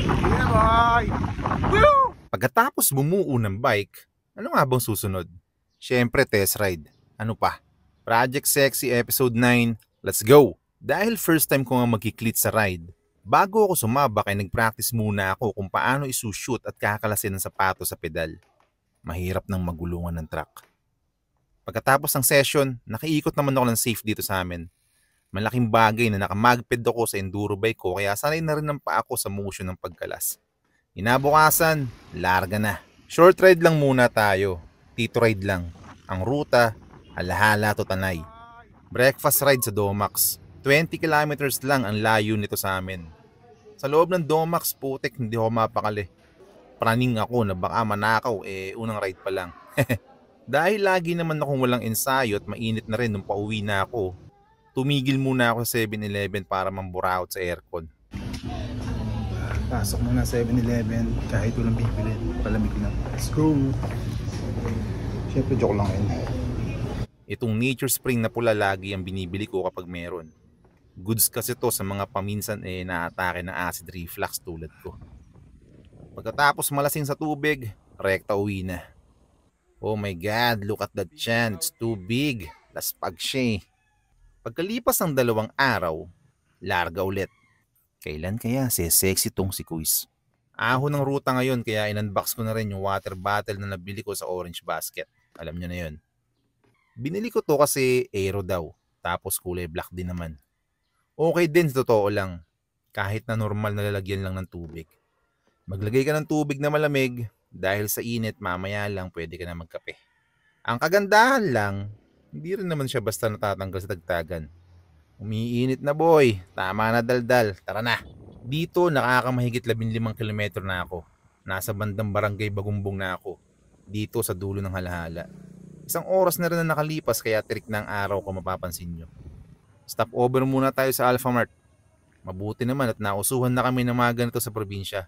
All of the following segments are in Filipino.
Yeah, boy! Woo! Pagkatapos bumuo ng bike, ano nga bang susunod? Siyempre test ride. Ano pa? Project Sexy Episode 9, let's go! Dahil first time ko nga magkiklit sa ride, bago ako sumabak ay nag-practice muna ako kung paano isushoot at kakalasin ng sapato sa pedal. Mahirap nang magulungan ng truck. Pagkatapos ng session, nakiikot naman ako ng safe dito sa amin. Malaking bagay na nakamagped ako sa enduro bike ko kaya sanay na rin ang paa ko sa motion ng pagkalas. Inabukasan, larga na. Short ride lang muna tayo. Tito ride lang. Ang ruta, Halahala to Tanay. Breakfast ride sa Domax. 20 kilometers lang ang layo nito sa amin. Sa loob ng Domax, putek, hindi ako mapakali. Praning ako na baka manakaw, unang ride pa lang. Dahil lagi naman akong walang ensayo at mainit na rin nung pauwi na ako, tumigil muna ako sa 7-Eleven para mamburaot sa aircon. Pasok muna 7-Eleven kahit walang bibili. Palamig lang. Let's go! Siyempre joke lang yun. Itong Nature Spring na pula lagi ang binibili ko kapag meron. Goods kasi to sa mga paminsan naatake ng acid reflux tulad ko. Pagkatapos malasing sa tubig, rekta uwi na. Oh my God, look at that chan. It's too big. Laspag siya eh. Pagkalipas ng 2 araw, larga ulit. Kailan kaya sexy tong si Kuis? Ahon ng ruta ngayon kaya in-unbox ko na rin yung water bottle na nabili ko sa Orange Basket. Alam nyo na yun. Binili ko to kasi aero daw. Tapos kulay black din naman. Okay din sa totoo lang. Kahit na normal na lalagyan lang ng tubig. Maglagay ka ng tubig na malamig. Dahil sa init mamaya lang pwede ka na magkape. Ang kagandahan lang, hindi rin naman siya basta natatanggal sa dagtagan. Umiinit na boy. Tama na daldal. Tara na. Dito nakakamahigit 15 kilometro na ako. Nasa bandang barangay Bagumbong na ako. Dito sa dulo ng Halahala. 1 oras na rin na nakalipas kaya tirik na ang araw kung mapapansin nyo. Stop over muna tayo sa Alphamart. Mabuti naman at nausuhan na kami ng mga ganito sa probinsya.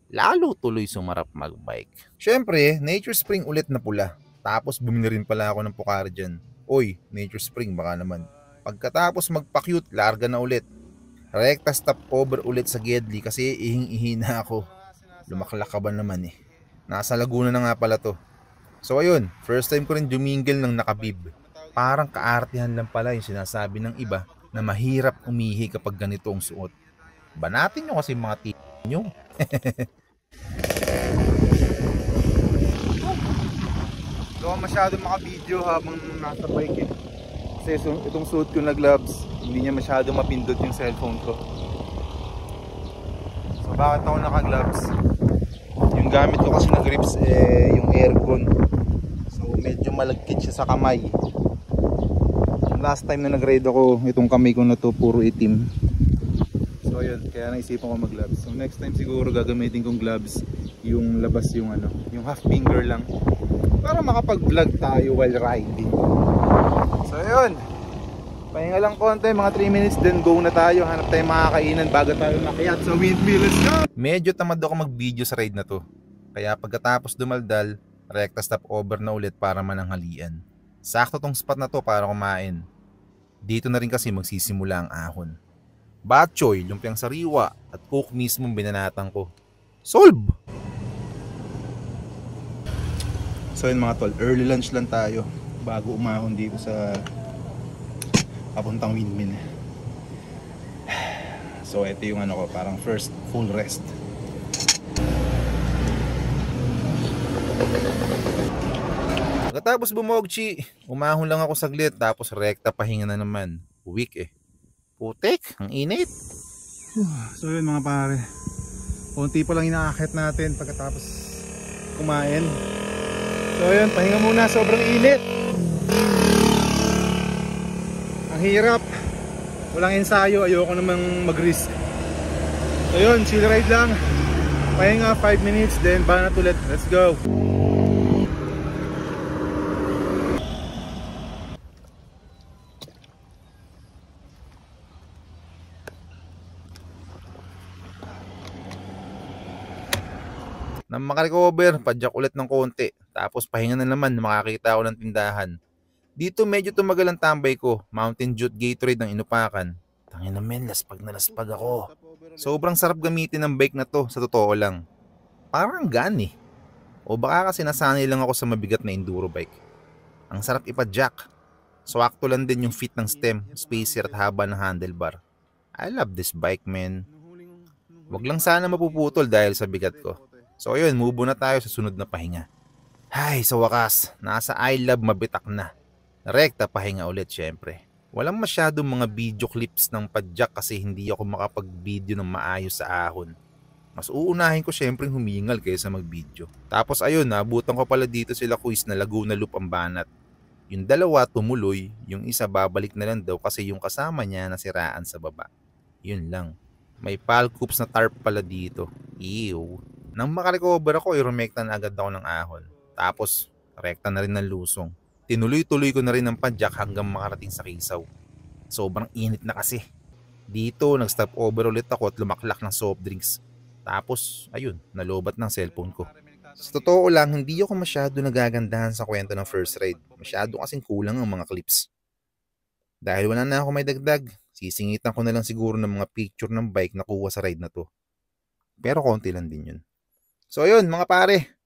Lalo tuloy sumarap magbike. Siyempre, Nature Spring ulit na pula. Tapos bumili rin pala ako ng Pocari dyan. Oy, Nature Spring baka naman. Pagkatapos magpa-cute, larga na ulit. Rekta stop over ulit sa Gedli kasi ihing-ihi na ako. Lumaklak ka ba naman eh. Nasa Laguna na nga pala to. So ayun, first time ko rin dumingle ng nakabib. Parang kaartihan lang pala yung sinasabi ng iba na mahirap umihi kapag ganito ang suot. Banatin nyo kasi mga nyo. Hindi ako masyado makabideo habang nasa bike eh. Kasi itong suit ko na gloves, hindi niya masyado mapindot yung cellphone ko. So bakit ako naka-gloves? Yung gamit ko kasi na grips yung aircon. So medyo malagkit siya sa kamay. Last time na nag-ride ako, itong kamay ko na to puro itim. So ayun, kaya naisipan ko mag-gloves. So next time siguro gagamitin kong gloves yung labas yung yung half finger lang para makapag-vlog tayo while riding. So ayun, pahinga lang konti, mga 3 minutes then go na tayo. Hanap tayo makakainan bago tayo makiat sa windmill. Let's go! Medyo tamad ako mag-video sa ride na to. Kaya pagkatapos dumaldal, rekta stop over na ulit para mananghalian. Sakto tong spot na to para kumain. Dito na rin kasi magsisimula ang ahon. Batchoy, lumpiang sariwa at coke mismo binanatan ko. Solve! So yun mga tol, early lunch lang tayo bago umahon dito sa papuntang windmill. So ito yung ko, parang first full rest. Pagkatapos bumogchi, umahon lang ako saglit tapos rekta pahinga na naman. Weak eh. Putek, ang init. So yun mga pare, konti pa lang inaakit natin pagkatapos kumain. So yun, pahinga muna, sobrang init. Ang hirap. Walang ensayo, ayoko namang mag-risk. So yun, chill ride lang. Pahinga 5 minutes, then banat ulit. Let's go. Nang makarecover, padyak ulit ng konti. Tapos pahinga na naman, makakita ako ng tindahan. Dito medyo tumagal ang tambay ko. Mountain Dew Gatorade ng inupakan. Tangina men, laspag na laspag ako. Sobrang sarap gamitin ng bike na to, sa totoo lang. Parang gaan eh. O baka kasi nasanay lang ako sa mabigat na enduro bike. Ang sarap ipa-jack. Swakto lang din yung fit ng stem, spacer at haba ng handlebar. I love this bike, man. Wag lang sana mapuputol dahil sa bigat ko. So ayun, move na tayo sa sunod na pahinga. Ay, sa wakas, nasa I love mabitak na. Rekta pahinga ulit syempre. Walang masyadong mga video clips ng padjak kasi hindi ako makapag-video ng maayos sa ahon. Mas uunahin ko syempre humingal kaysa mag-video. Tapos ayun, naabutan ko pala dito sila Kuis na Laguna Loop ang banat. Yung dalawa tumuloy, yung isa babalik na lang daw kasi yung kasama niya nasiraan sa baba. Yun lang. May palcoops na tarp pala dito. Ew. Nang makarecover ako, irumekta na agad ako ng ahon. Tapos, rekta na rin ng lusong. Tinuloy-tuloy ko na rin ang padjak hanggang makarating sa Kisaw. Sobrang init na kasi. Dito, nag-stop over ulit ako at lumaklak ng soft drinks. Tapos, ayun, nalobat ng cellphone ko. Sa totoo lang, hindi ako masyado nagagandahan sa kwento ng first ride. Masyado kasing kulang ang mga clips. Dahil wala na ako may dagdag, sisingitan ko na lang siguro ng mga picture ng bike na kuha sa ride na to. Pero konti lang din yun. So ayun mga pare,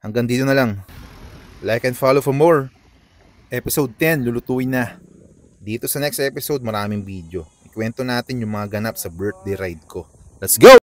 hanggang dito na lang. Like and follow for more. Episode 10, lulutuin na. Dito sa next episode, maraming video. Ikwento natin yung mga ganap sa birthday ride ko. Let's go!